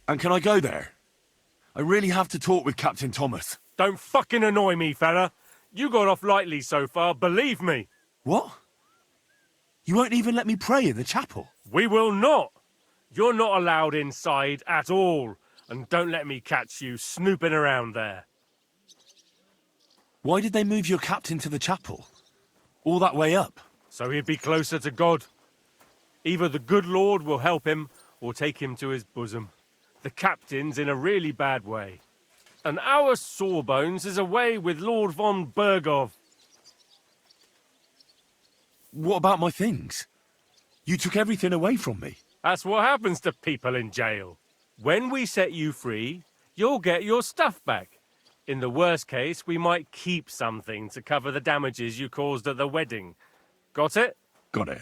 And can I go there? I really have to talk with Captain Thomas. Don't fucking annoy me, fella. You got off lightly so far, believe me. What? You won't even let me pray in the chapel? We will not. You're not allowed inside at all. And don't let me catch you snooping around there. Why did they move your captain to the chapel? All that way up? So he'd be closer to God. Either the good Lord will help him, or take him to his bosom. The captain's in a really bad way. And our Sawbones is away with Lord von Burgov. What about my things? You took everything away from me. That's what happens to people in jail. When we set you free, you'll get your stuff back. In the worst case, we might keep something to cover the damages you caused at the wedding. Got it? Got it.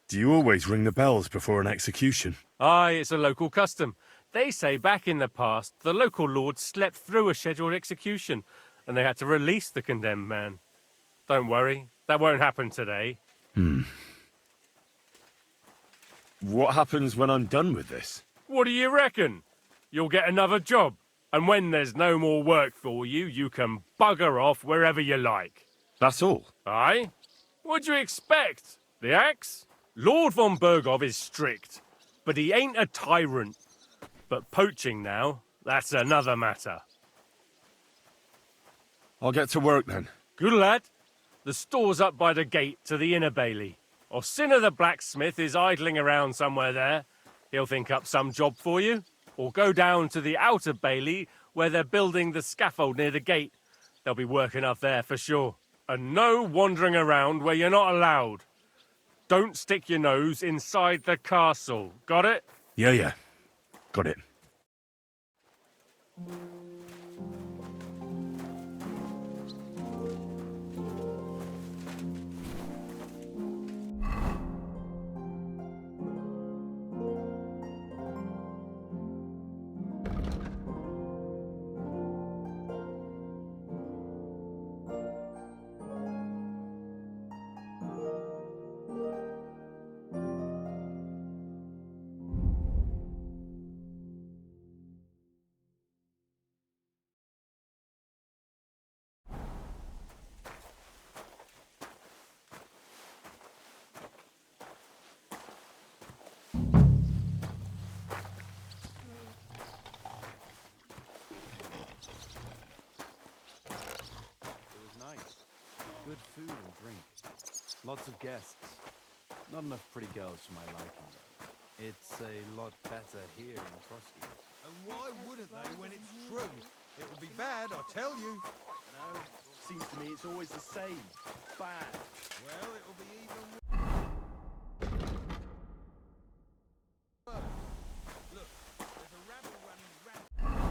Do you always ring the bells before an execution? Aye, it's a local custom. They say back in the past, the local lord slept through a scheduled execution, and they had to release the condemned man. Don't worry, that won't happen today. What happens when I'm done with this? What do you reckon? You'll get another job, and when there's no more work for you, you can bugger off wherever you like. That's all? Aye? What'd you expect? The axe? Lord von Burgov is strict, but he ain't a tyrant. But poaching now, that's another matter. I'll get to work then. Good lad. The store's up by the gate to the inner bailey. Orsina the blacksmith is idling around somewhere there. He'll think up some job for you. Or go down to the outer bailey where they're building the scaffold near the gate. They'll be working up there for sure. And no wandering around where you're not allowed. Don't stick your nose inside the castle. Got it? Yeah. Got it. Good food and drink. Lots of guests. Not enough pretty girls for my liking, though. It's a lot better here in Trotsky. And why wouldn't they when it's true? It will be bad, I tell you. No, seems to me it's always the same. Bad. Well, it'll be even worse. Look, there's a rabble running rampant.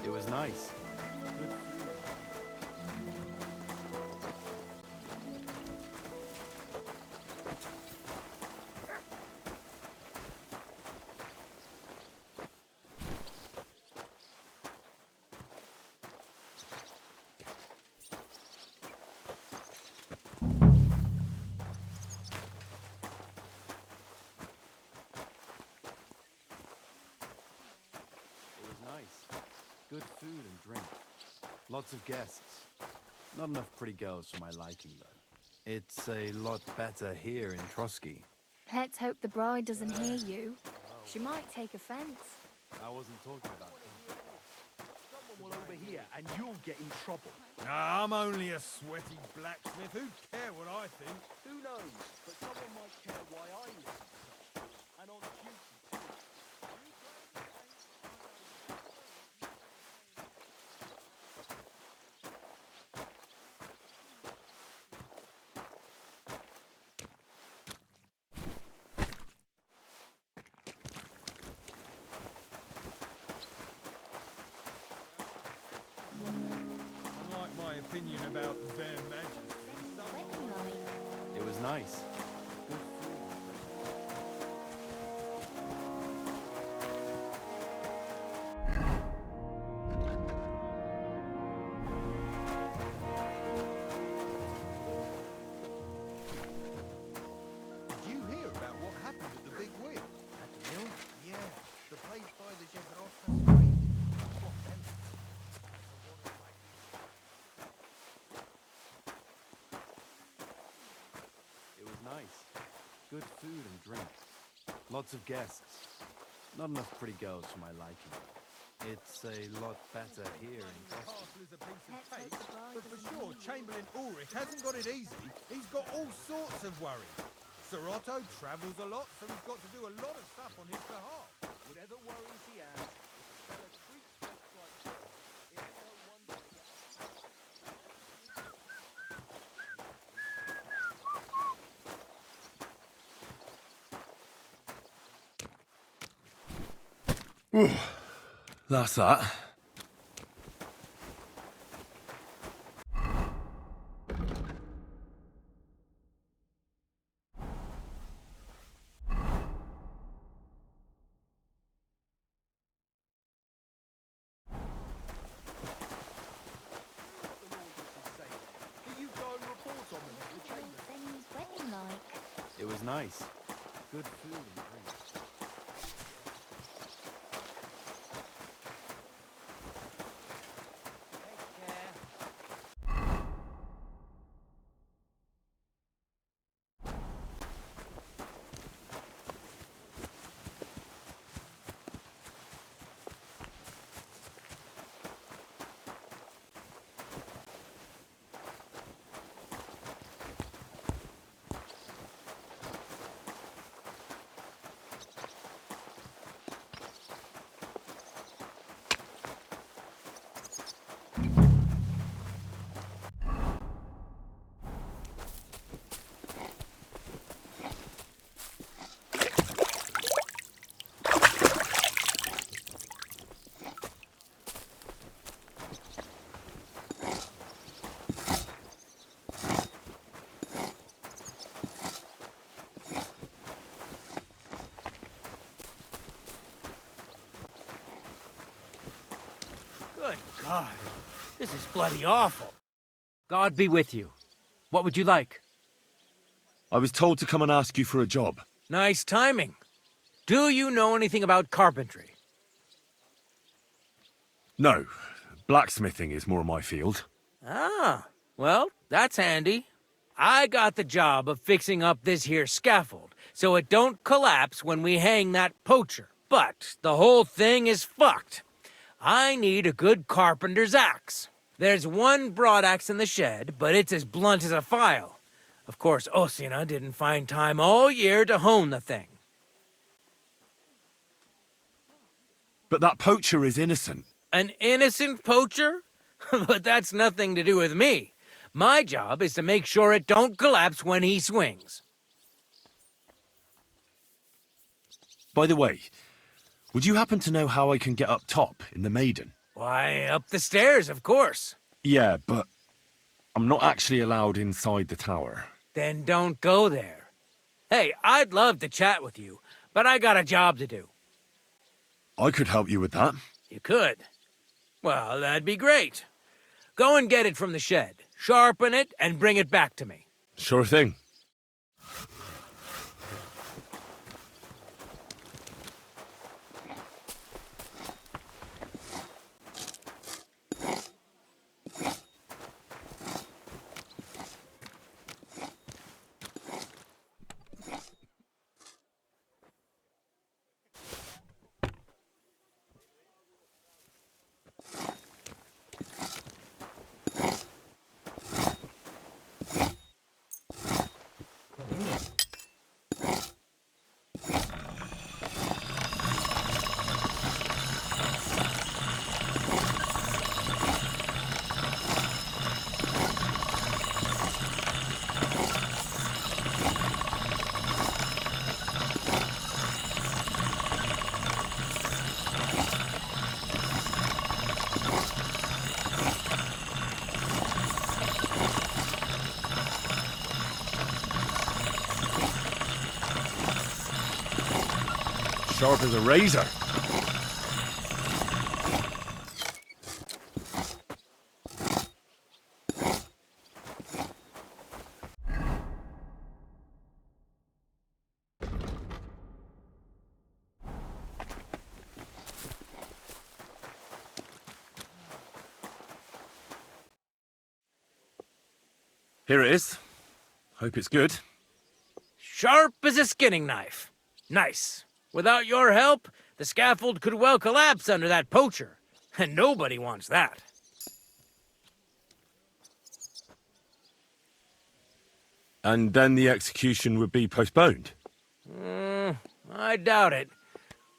It was nice. Good food. Good food and drink. Lots of guests. Not enough pretty girls for my liking, though. It's a lot better here in Trotsky. Let's hope the bride doesn't hear you. She might take offense. I wasn't talking about them. Someone will overhear and you'll get in trouble. Nah, I'm only a sweaty blacksmith. Who'd care what I think? Who knows? But someone might care why I listen. And on duty too. about their majesty. Wedding night. It was nice. Good food and drink. Did you hear about what happened at the big wheel? At the mill? Yeah, the place by the Warhorse Studios. What then? It was nice. Good food and drink. Lots of guests. Not enough pretty girls for my liking. It's a lot better here in The Frosty. castle is a piece of Let's hope cake, the bride but for doesn't sure, hear you. Chamberlain Ulrich hasn't got it easy. He's got all sorts of worries. Sir Otto travels a lot, so he's got to do a lot of stuff on his behalf. Whatever worries he has, if a fella treats folks like this, it's no wonder he gets That's that. what the laundresses say then. Do you go and report on them to the chamber? Benny's wedding like. It was nice. Good food and drink. Take care. Good God. This is bloody awful. God be with you. What would you like? I was told to come and ask you for a job. Nice timing. Do you know anything about carpentry? No, blacksmithing is more my field. Ah, well, that's handy. I got the job of fixing up this here scaffold, so it don't collapse when we hang that poacher. But the whole thing is fucked. I need a good carpenter's axe. There's one broadaxe in the shed, but it's as blunt as a file. Of course, Osina didn't find time all year to hone the thing. But that poacher is innocent. An innocent poacher? But that's nothing to do with me. My job is to make sure it don't collapse when he swings. By the way, would you happen to know how I can get up top in the Maiden? Why, up the stairs, of course. Yeah, but I'm not actually allowed inside the tower. Then don't go there. Hey, I'd love to chat with you, but I got a job to do. I could help you with that. You could. Well, that'd be great. Go and get it from the shed, sharpen it, and bring it back to me. Sure thing. Sharp as a razor. Here it is. Hope it's good. Sharp as a skinning knife. Nice. Without your help, the scaffold could well collapse under that poacher. And nobody wants that. And then the execution would be postponed. I doubt it.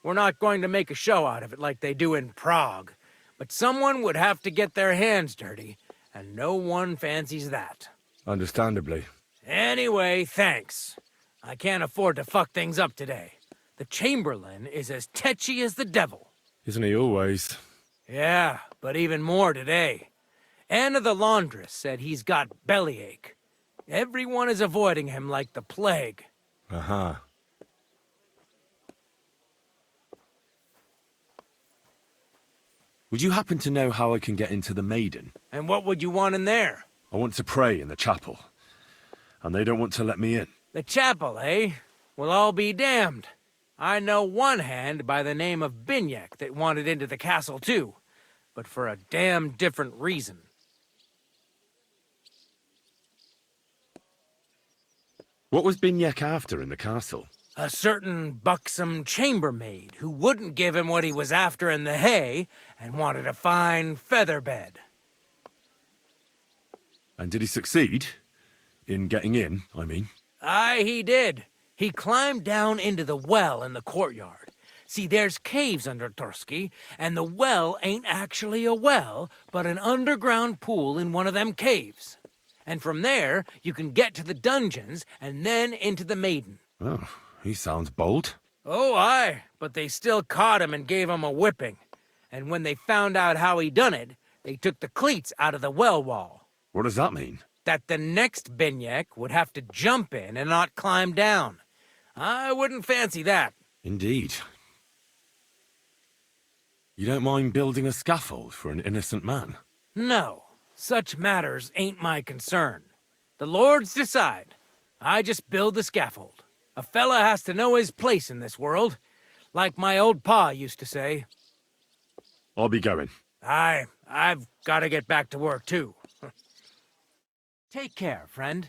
We're not going to make a show out of it like they do in Prague. But someone would have to get their hands dirty, and no one fancies that. Understandably. Anyway, thanks. I can't afford to fuck things up today. The Chamberlain is as tetchy as the devil. Isn't he always? Yeah, but even more today. Anna the laundress said he's got bellyache. Everyone is avoiding him like the plague. Uh-huh. Would you happen to know how I can get into the Maiden? And what would you want in there? I want to pray in the chapel. And they don't want to let me in. The chapel, eh? Well, I'll be damned. I know one hand by the name of Binyek that wanted into the castle too, but for a damn different reason. What was Binyek after in the castle? A certain buxom chambermaid who wouldn't give him what he was after in the hay and wanted a fine feather bed. And did he succeed? In getting in, I mean. Aye, he did. He climbed down into the well in the courtyard. See, there's caves under Torsky, and the well ain't actually a well, but an underground pool in one of them caves. And from there, you can get to the dungeons, and then into the Maiden. Oh, he sounds bold. Oh, aye, but they still caught him and gave him a whipping. And when they found out how he done it, they took the cleats out of the well wall. What does that mean? That the next Binyek would have to jump in and not climb down. I wouldn't fancy that. Indeed. You don't mind building a scaffold for an innocent man? No, such matters ain't my concern. The lords decide. I just build the scaffold. A fella has to know his place in this world, like my old pa used to say. I'll be going. Aye, I've got to get back to work too. Take care, friend.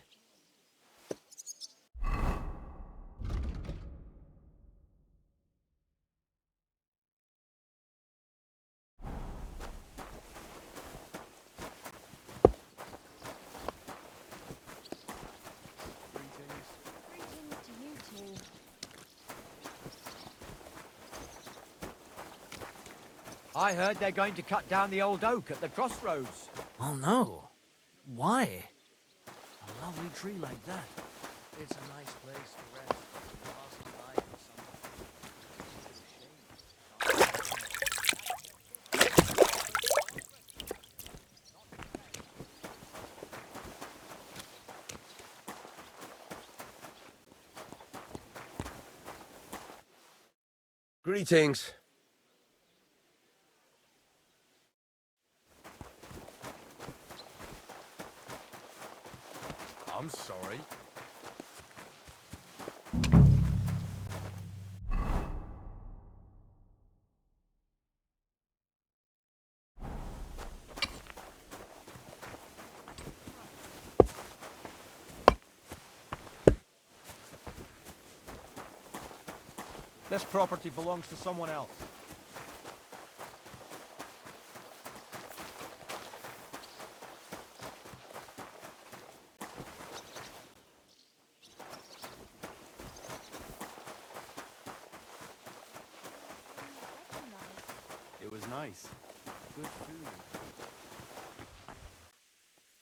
Greetings to you two. I heard they're going to cut down the old oak at the crossroads. Oh no. Why? A lovely tree like that. It's a nice place to rest. Passing by for Greetings. I'm sorry. This property belongs to someone else. It was nice. Good food.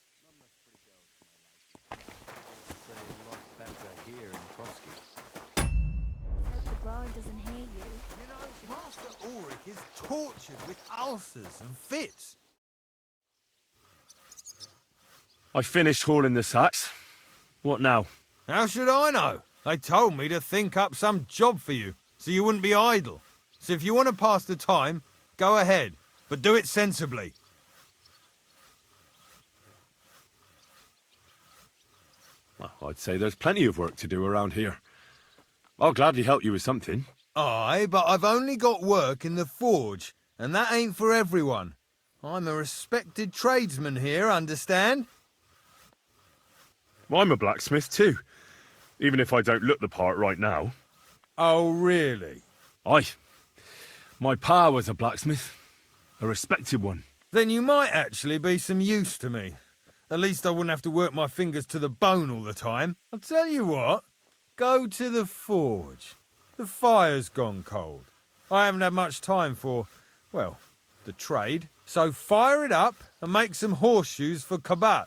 Not enough pretty girls for my liking. It's a lot better here in Trotsky. Hope the bride doesn't hear you. You know, Master Ulrich is tortured with ulcers and fits. I finished hauling the sacks. What now? How should I know? They told me to think up some job for you. so you wouldn't be idle. So if you want to pass the time, go ahead, but do it sensibly. Well, I'd say there's plenty of work to do around here. I'll gladly help you with something. Aye, but I've only got work in the forge, and that ain't for everyone. I'm a respected tradesman here, understand? Well, I'm a blacksmith too, even if I don't look the part right now. Oh, really? Aye. My pa was a blacksmith. A respected one. Then you might actually be some use to me. At least I wouldn't have to work my fingers to the bone all the time. I'll tell you what, go to the forge. The fire's gone cold. I haven't had much time for, well, the trade. So fire it up and make some horseshoes for Kabat.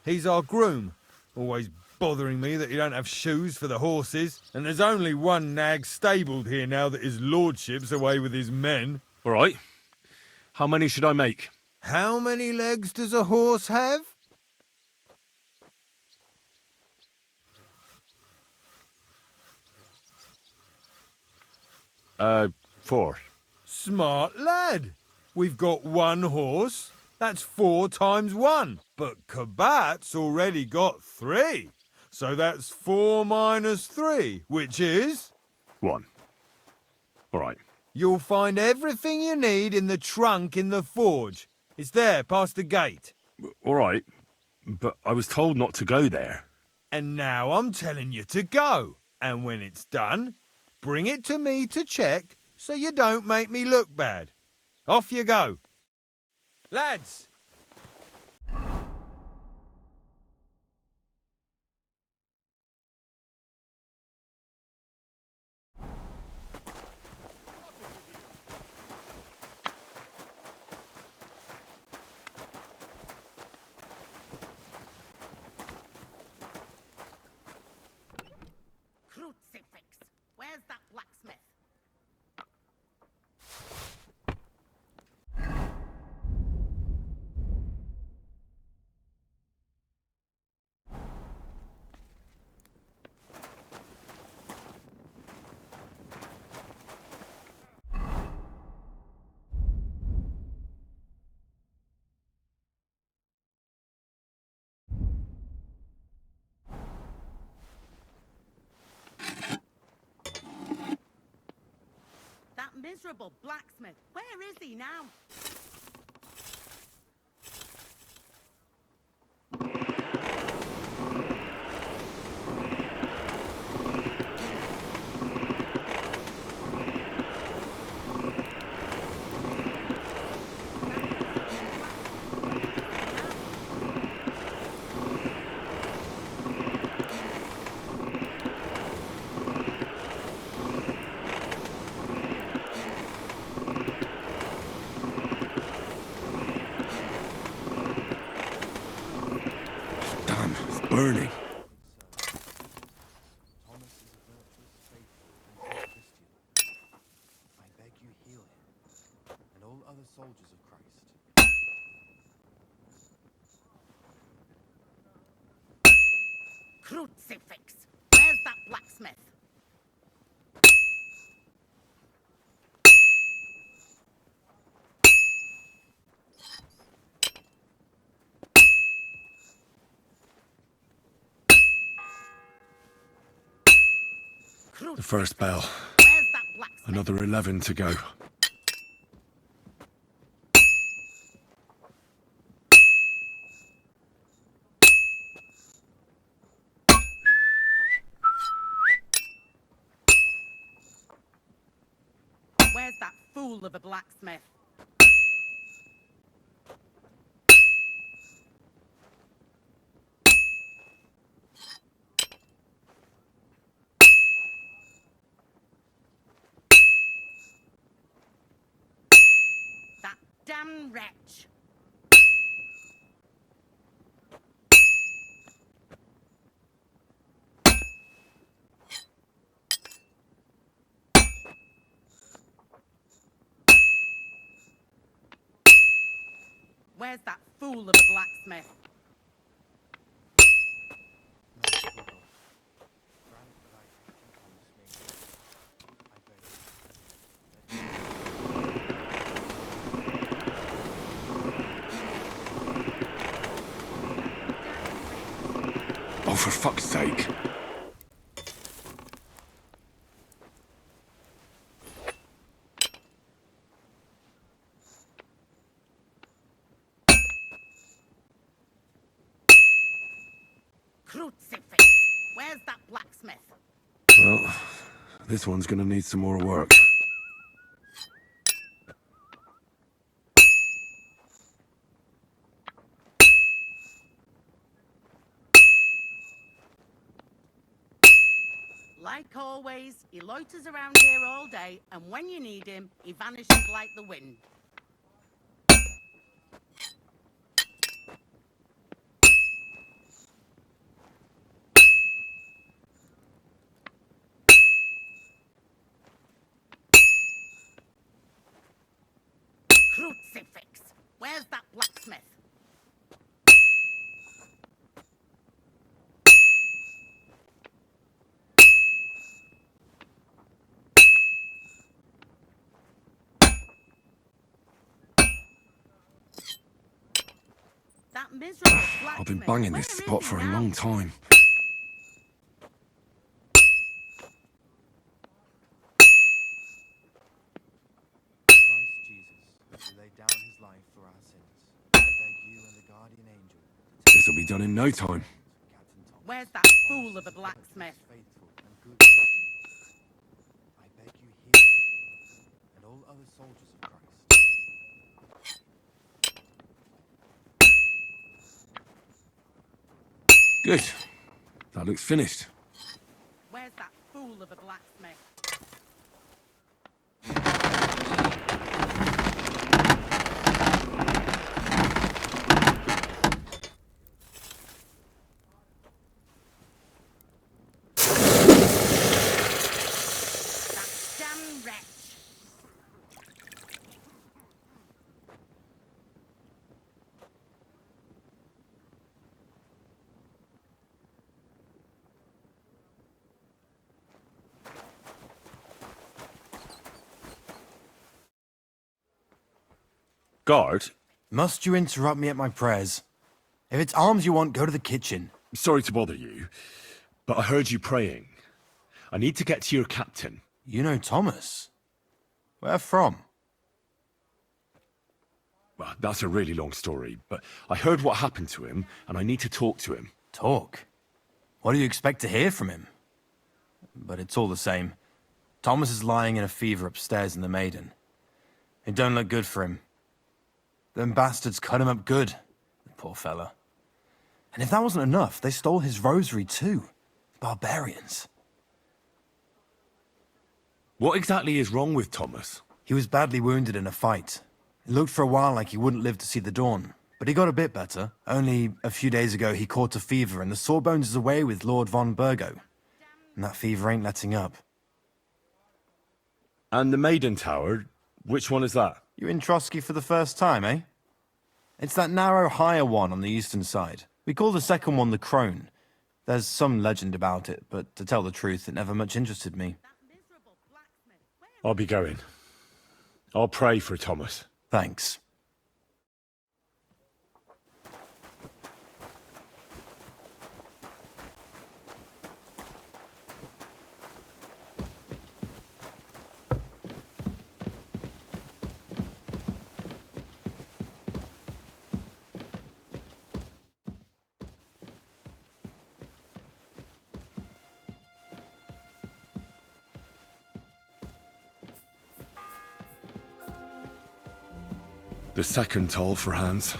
He's our groom. Always bothering me that you don't have shoes for the horses. And there's only one nag stabled here now that his lordship's away with his men. All right. How many should I make? How many legs does a horse have? Four. Smart lad. We've got one horse. That's 4 times 1. But Kabat's already got 3. So that's 4 minus 3, which is... 1. All right. You'll find everything you need in the trunk in the forge. It's there, past the gate. All right. But I was told not to go there. And now I'm telling you to go. And when it's done, bring it to me to check so you don't make me look bad. Off you go. Lads! Crucifix! Where's that blacksmith? That miserable blacksmith. Where is he now? Damn, it's burning. Thomas is a virtuous, faithful, and true Christian. I beg you heal him, and all other soldiers of Christ. Crucifix! Where's that blacksmith? The first bell. Where's that blacksmith? Another 11 to go. Where's that fool of a blacksmith? That damn wretch! Where's that fool of a blacksmith? Merciful God, grant that I can Thomas may live. I beg you. sake. Crucifix! Where's that blacksmith? Well, this one's gonna need some more work. Like always, he loiters around here all day, and when you need him, he vanishes like the wind. Crucifix! Where's that blacksmith? That miserable blacksmith. I've been banging Where this is spot he for a now? long time. Christ Jesus, who laid down his life for our sins, I beg you and the guardian angel to take This'll be done in no time. Captain Thomas, Where's that fool of a blacksmith? faithful and good Christian. I beg you hear me, and all other soldiers of Christ. Good. That looks finished. Where's that fool of a blacksmith? That damn wretch! Guard, Must you interrupt me at my prayers? If it's arms you want, go to the kitchen. sorry to bother you, but I heard you praying. I need to get to your captain. You know Thomas? Where from? Well, that's a really long story, but I heard what happened to him, and I need to talk to him. Talk? What do you expect to hear from him? But it's all the same. Thomas is lying in a fever upstairs in the Maiden. It don't look good for him. Them bastards cut him up good, the poor fella. And if that wasn't enough, they stole his rosary too. Barbarians. What exactly is wrong with Thomas? He was badly wounded in a fight. It looked for a while like he wouldn't live to see the dawn, but he got a bit better. Only a few days ago he caught a fever and the Sawbones is away with Lord von Burgo. And that fever ain't letting up. And the Maiden Tower, which one is that? You're in Trotsky for the first time, eh? It's that narrow, higher one on the eastern side. We call the second one the Crone. There's some legend about it, but to tell the truth, it never much interested me. That miserable blacksmith. Where I'll be going. I'll pray for Thomas. Thanks. The second toll for Hans.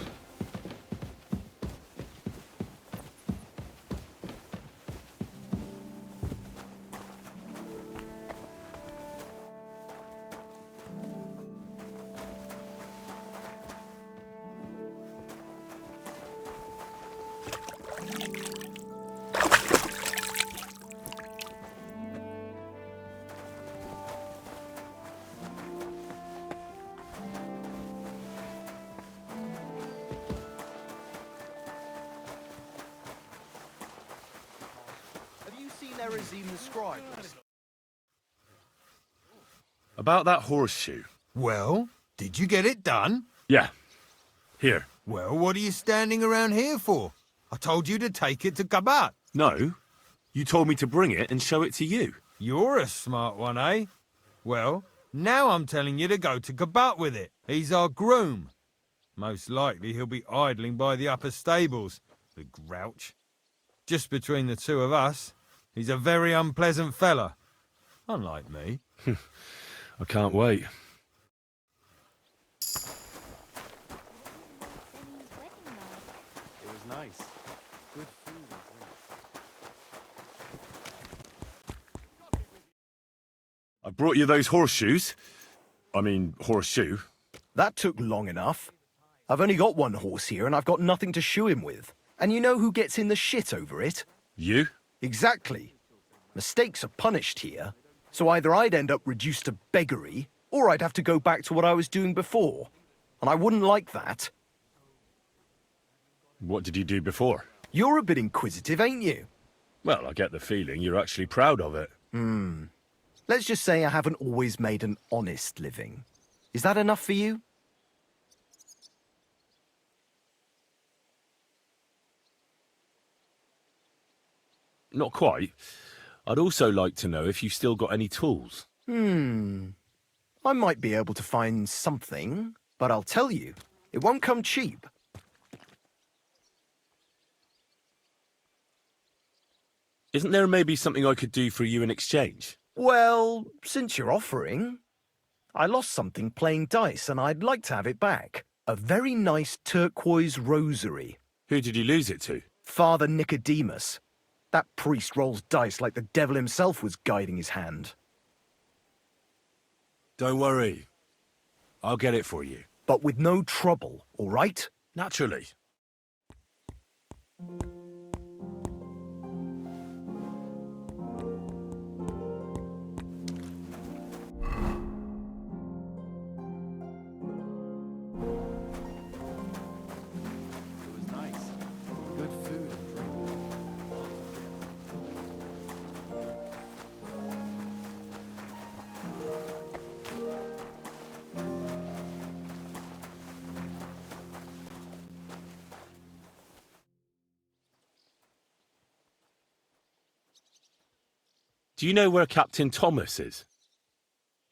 Have you seen Erazim the scribe? About that horseshoe. Well, did you get it done? Yeah. Here. Well, what are you standing around here for? I told you to take it to Kabat. No. You told me to bring it and show it to you. You're a smart one, eh? Well, now I'm telling you to go to Kabat with it. He's our groom. Most likely he'll be idling by the upper stables, the grouch. Just between the two of us, he's a very unpleasant fella. Unlike me. I can't wait. It was nice. Good food and drink. I brought you those horseshoes. I mean, horseshoe. That took long enough. I've only got one horse here and I've got nothing to shoe him with. And you know who gets in the shit over it? You? Exactly. Mistakes are punished here, so either I'd end up reduced to beggary, or I'd have to go back to what I was doing before. And I wouldn't like that. What did you do before? You're a bit inquisitive, ain't you? Well, I get the feeling you're actually proud of it. Let's just say I haven't always made an honest living. Is that enough for you? Not quite. I'd also like to know if you've still got any tools. I might be able to find something, but I'll tell you, it won't come cheap. Isn't there maybe something I could do for you in exchange? Well, since you're offering, I lost something playing dice and I'd like to have it back. A very nice turquoise rosary. Who did you lose it to? Father Nicodemus. That priest rolls dice like the devil himself was guiding his hand. Don't worry. I'll get it for you. But with no trouble, all right? Naturally. It was nice. Good food and drink. Do you know where Captain Thomas is?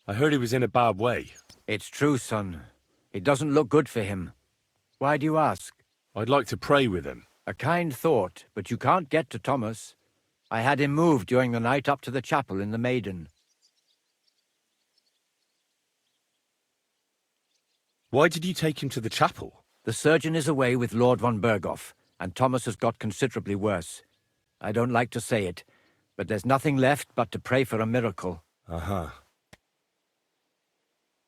I heard he was in a bad way. It's true, son. It doesn't look good for him. Why do you ask? I'd like to pray with him. A kind thought, but you can't get to Thomas. I had him moved during the night up to the chapel in the Maiden. Why did you take him to the chapel? The surgeon is away with Lord von Berghoff, and Thomas has got considerably worse. I don't like to say it, but there's nothing left but to pray for a miracle.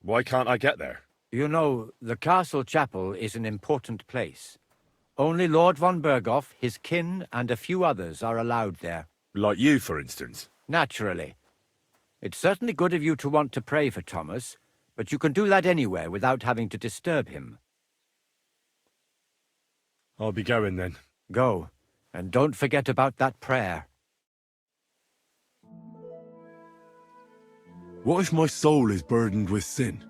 Why can't I get there? You know, the castle chapel is an important place. Only Lord von Berghoff, his kin, and a few others are allowed there. Like you, for instance. Naturally. It's certainly good of you to want to pray for Thomas, but you can do that anywhere without having to disturb him. I'll be going then. Go, and don't forget about that prayer. What if my soul is burdened with sin?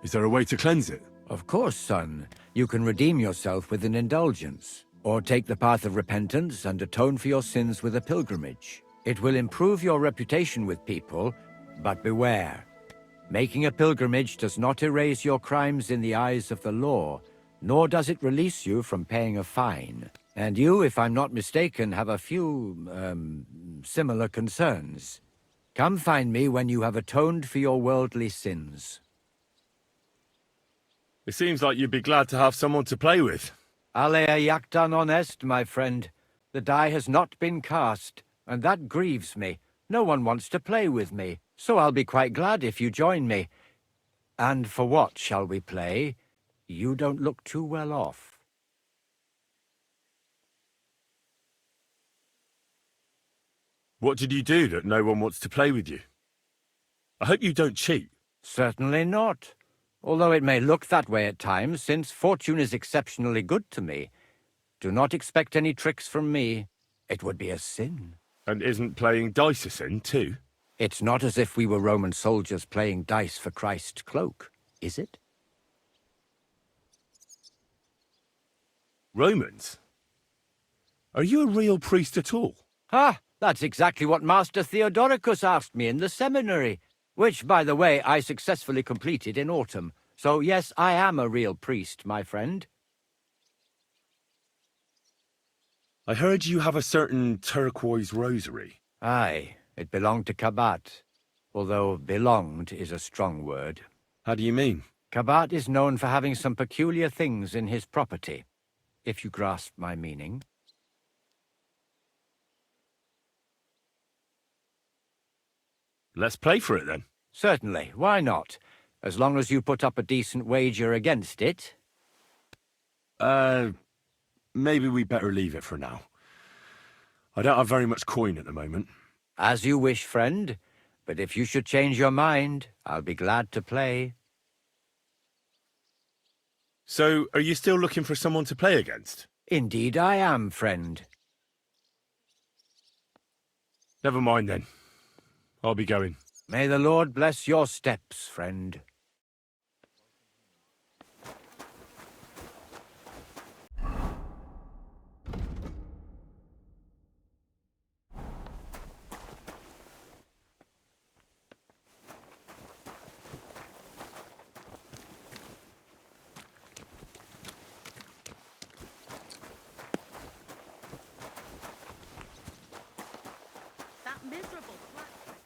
Is there a way to cleanse it? Of course, son. You can redeem yourself with an indulgence, or take the path of repentance and atone for your sins with a pilgrimage. It will improve your reputation with people, but beware. Making a pilgrimage does not erase your crimes in the eyes of the law, nor does it release you from paying a fine. And you, if I'm not mistaken, have a few, similar concerns. Come find me when you have atoned for your worldly sins. It seems like you'd be glad to have someone to play with. Alea jacta non est, my friend. The die has not been cast, and that grieves me. No one wants to play with me, so I'll be quite glad if you join me. And for what shall we play? You don't look too well off. What did you do that no one wants to play with you? I hope you don't cheat. Certainly not. Although it may look that way at times, since fortune is exceptionally good to me. Do not expect any tricks from me. It would be a sin. And isn't playing dice a sin, too? It's not as if we were Roman soldiers playing dice for Christ's cloak, is it? Romans? Are you a real priest at all? Ah, That's exactly what Master Theodoricus asked me in the seminary, which, by the way, I successfully completed in autumn. So yes, I am a real priest, my friend. I heard you have a certain turquoise rosary. Aye, it belonged to Kabat, although belonged is a strong word. How do you mean? Kabat is known for having some peculiar things in his property, if you grasp my meaning. Let's play for it then. Certainly, why not? As long as you put up a decent wager against it. Maybe we better leave it for now. I don't have very much coin at the moment. As you wish, friend. But if you should change your mind, I'll be glad to play. So, are you still looking for someone to play against? Indeed I am, friend. Never mind then. I'll be going. May the Lord bless your steps, friend. That miserable blacksmith.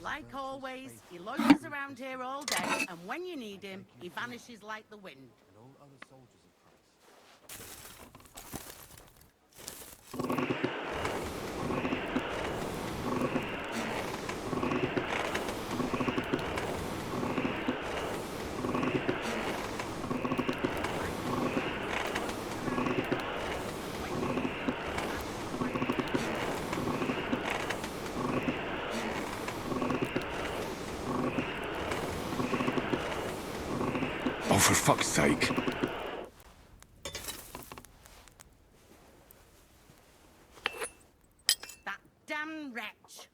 Like always, he loiters around here all day, and when you need him, he vanishes like the wind. And all other soldiers of Christ. Oh, for fuck's sake. That damn wretch.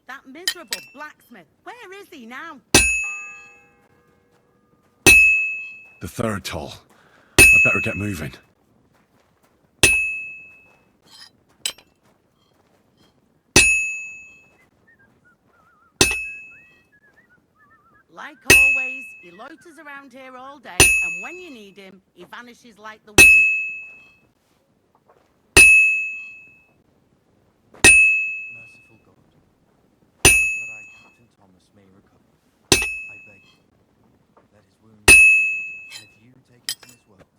That miserable blacksmith. Where is he now? The third toll. I better get moving. Like always, he loiters around here all day, and when you need him, he vanishes like the wind. Merciful God, grant that I, Captain Thomas, may recover. I beg you, let his wounds be healed, and if you take him from this world,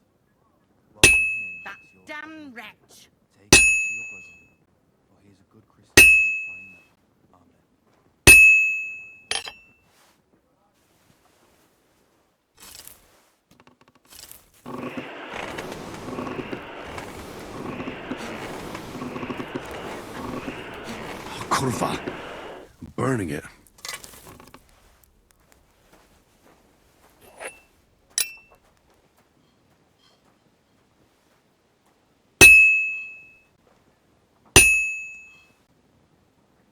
welcome him in That as your damn friend. wretch. Take him to your bosom, for he is a good Christian and a fine man. Amen. Kurva. I'm burning it.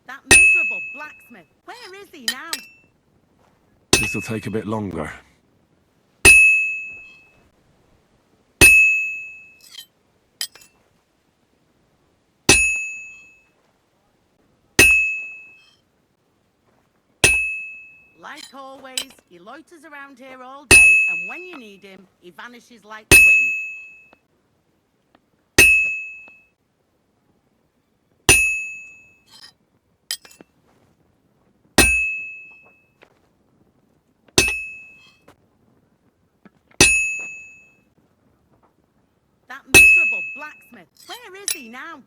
That miserable blacksmith. Where is he now? This'll take a bit longer. Like always, he loiters around here all day, and when you need him, he vanishes like the wind. That miserable blacksmith. Where is he now?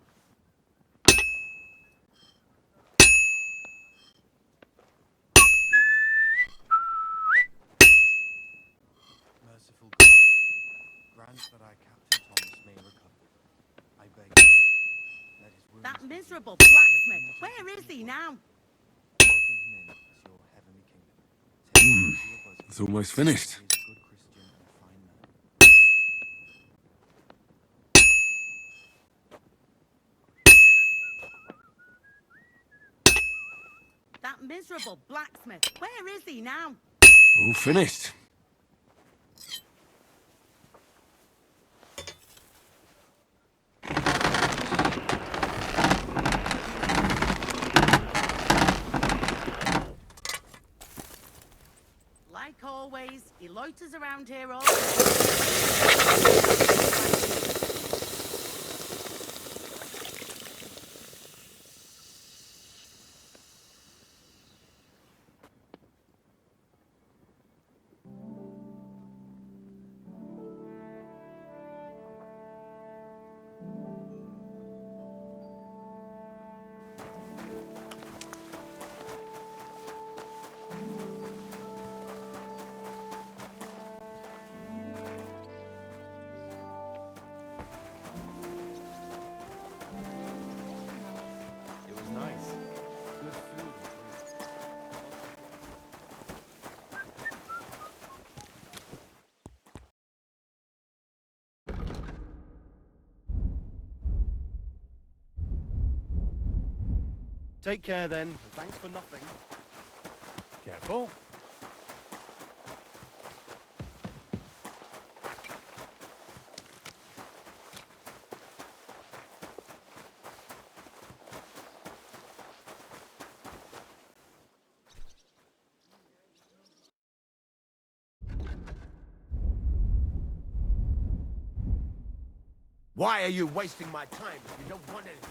Merciful God, grant that our Captain Thomas may recover. I beg you, let his wounds That be miserable healed, and if blacksmith. you take Where him is to he his now? work, welcome him in as your heavenly kingdom. Take him into your bosom. It's almost finished. He is a good Christian and a fine man. That miserable blacksmith. Where is he now? All finished. Like always, he loiters around here all day. It was nice. Good food and drink. Take care then. and Thanks for nothing. Careful. Why are you wasting my time if you don't want anything?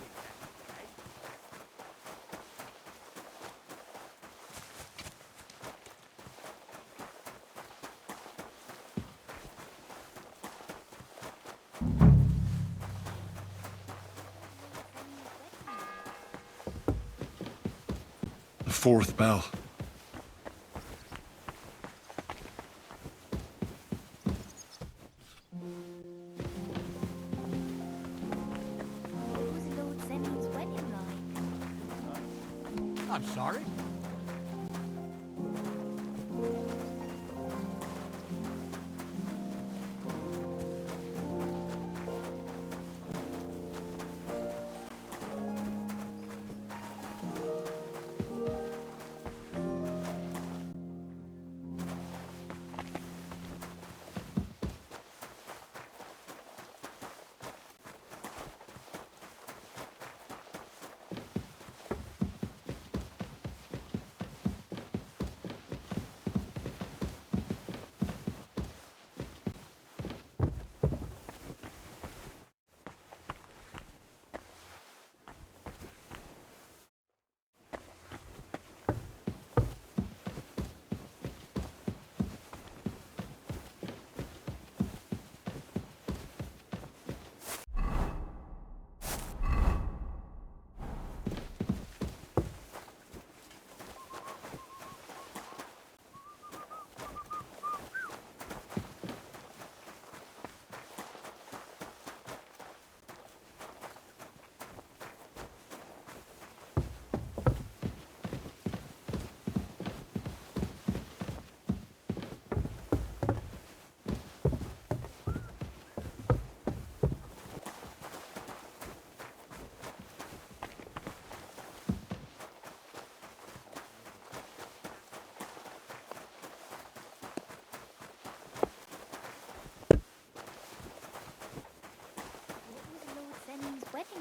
The fourth bell. What was Lord Zemmy's wedding like? I'm sorry.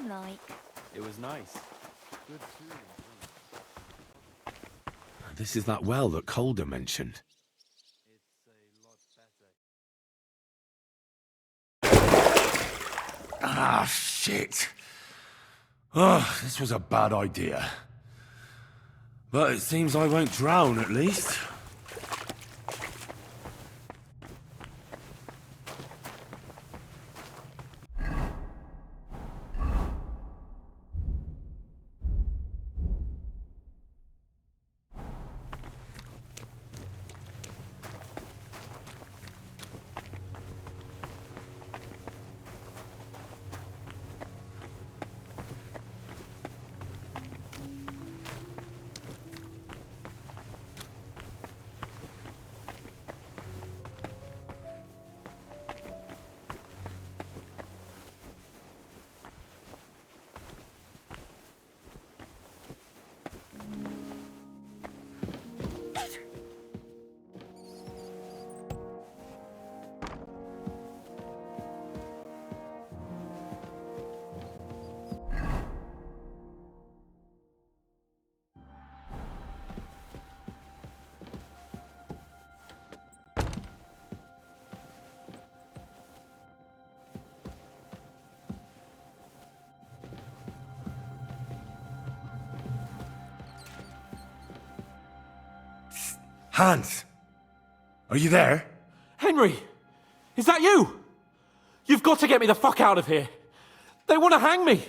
seem like? It was nice. Good touring, too. This is that well that Calder mentioned. It's a lot better. Ah, shit. Oh, this was a bad idea. But it seems I won't drown, at least. Hans! Are you there? Henry! Is that you? You've got to get me the fuck out of here! They want to hang me!